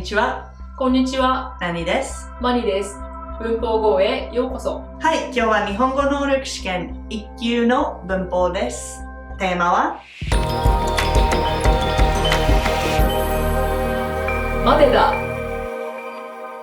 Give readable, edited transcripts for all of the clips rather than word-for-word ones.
ちは。こんにちは。ナニです。マニです。文法語へようこそ。はい、今日は日本語能力試験1級の文法です。テーマはまでだ。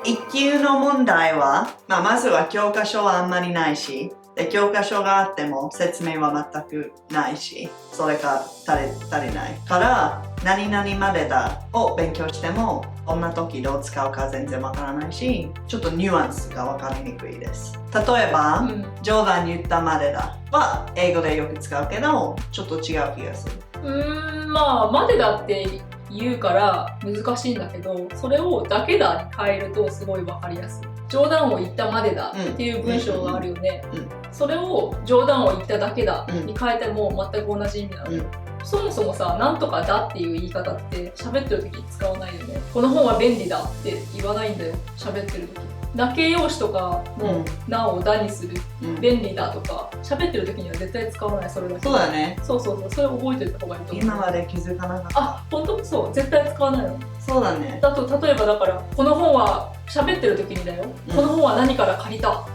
1級の問題は、まずは教科書はあんまりないし、で教科書があっても説明は全くないし、それが足りないから何々までだを勉強してもどんな時どう使うか全然わからないし、ちょっとニュアンスがわかりにくいです。例えば、冗談に言ったまでだは英語でよく使うけどちょっと違う気がする。までだって言うから難しいんだけど、それをだけだに変えるとすごいわかりやすい。冗談を言ったまでだっていう文章があるよね。それを冗談を言っただけだに変えても全く同じ意味なの。そもそもさ、なんとかだっていう言い方って喋ってる時に使わないよね。この本は便利だって言わないんだよ、喋ってる時。だけ用詞とかのなをだにする、便利だとか喋ってる時には絶対使わない。それだけ。そうだね。そうそれ覚えておいた方がいいと思う。今まで気づかなかった。あ、本当？そう絶対使わないの。そうだね。だと例えばだからこの本は喋ってる時にだよ、この本は何から借りた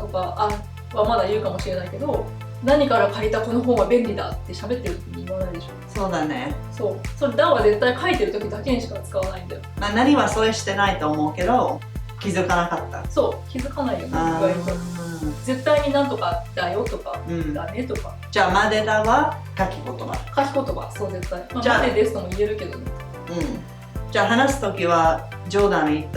とかはまだ言うかもしれないけど、何から借りたこの本は便利だって喋ってる時に言わないでしょ。そうだね。それだは絶対書いてる時だけにしか使わないんだよ。何はそれしてないと思うけど気づかなかった。そう気づかないよね、意外と。絶対になんとかだよとか、だねとか。じゃあまでだは書き言葉。そう絶対。までですとも言えるけどね。じゃあ話す時は冗談に言っ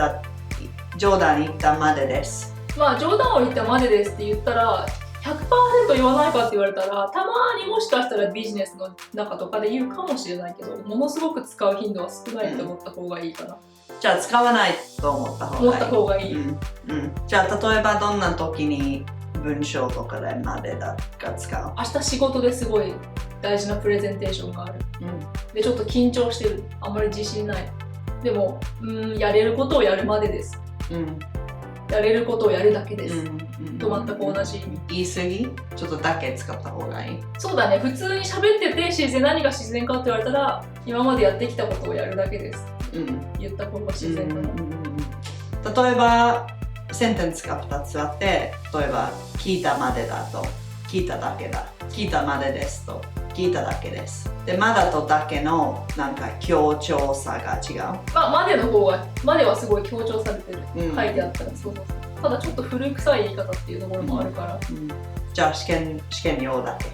たまでです。冗談を言ったまでですって言ったら 100% 言わないかって言われたら、たまにもしかしたらビジネスの中とかで言うかもしれないけど、ものすごく使う頻度は少ないと思った方がいいかな。じゃあ使わないと思った方がいい。じゃあ例えばどんな時に文章とかでまでだが使う？明日仕事ですごい大事なプレゼンテーションがある。でちょっと緊張してる。あんまり自信ない。でもやれることをやるまでです。やれることをやるだけです。と全く同じ意味。言い過ぎ？ちょっとだけ使った方がいい。そうだね。普通に喋ってて何が自然かって言われたら、今までやってきたことをやるだけです。言った方が自然だな。例えばセンテンスが2つあって、例えば聞いたまでだと聞いただけだ、聞いたまでですと聞いただけです。で、まだとだけのなんか強調さが違う。までの方が、まではすごい強調されてる。書いてあったらそう。ただちょっと古臭い言い方っていうところもあるから。じゃあ試験用だけ。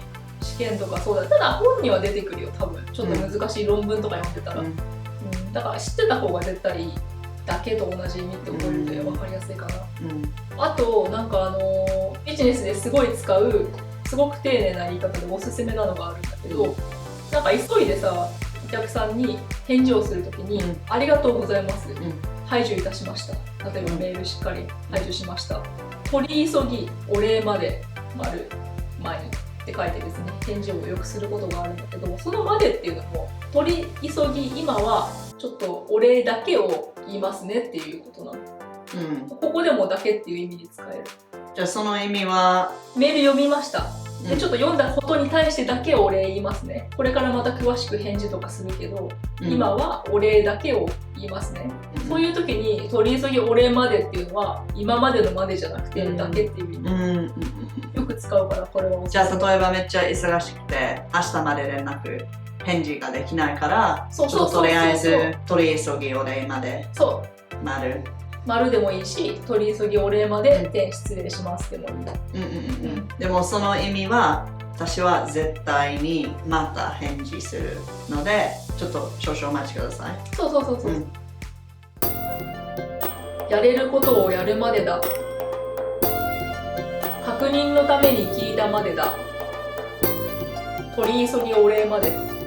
試験とかそうだ。ただ本には出てくるよ、多分。ちょっと難しい論文とか読んでたら。だから知ってた方が絶対いい。だけと同じ意味って覚えると分かりやすいかな。あと、なんかビジネスですごい使う、すごく丁寧な言い方でおすすめなのがあるんだけど、なんか急いでさ、お客さんに返事をするときに、ありがとうございます。排除いたしました。例えばメールしっかり排除しました。取り急ぎ、お礼まで、前にって書いてですね、返事をよくすることがあるんだけど、そのまでっていうのも、取り急ぎ、今はちょっとお礼だけを言いますねっていうことなの。ここでもだけっていう意味に使える。じゃあその意味は、メール読みました。でちょっと読んだことに対してだけお礼言いますね。これからまた詳しく返事とかするけど、今はお礼だけを言いますね。そういう時に取り急ぎお礼までっていうのは今までのまでじゃなくてだけっていう意味。よく使うからこれはおすすめ。じゃあ例えばめっちゃ忙しくて明日まで連絡返事ができないから、とりあえず取り急ぎお礼まで。丸でもいいし、取り急ぎお礼までで失礼しますでもいい。でもその意味は私は絶対にまた返事するので、ちょっと少々お待ちください。やれることをやるまでだ。確認のために聞いたまでだ。取り急ぎお礼まで。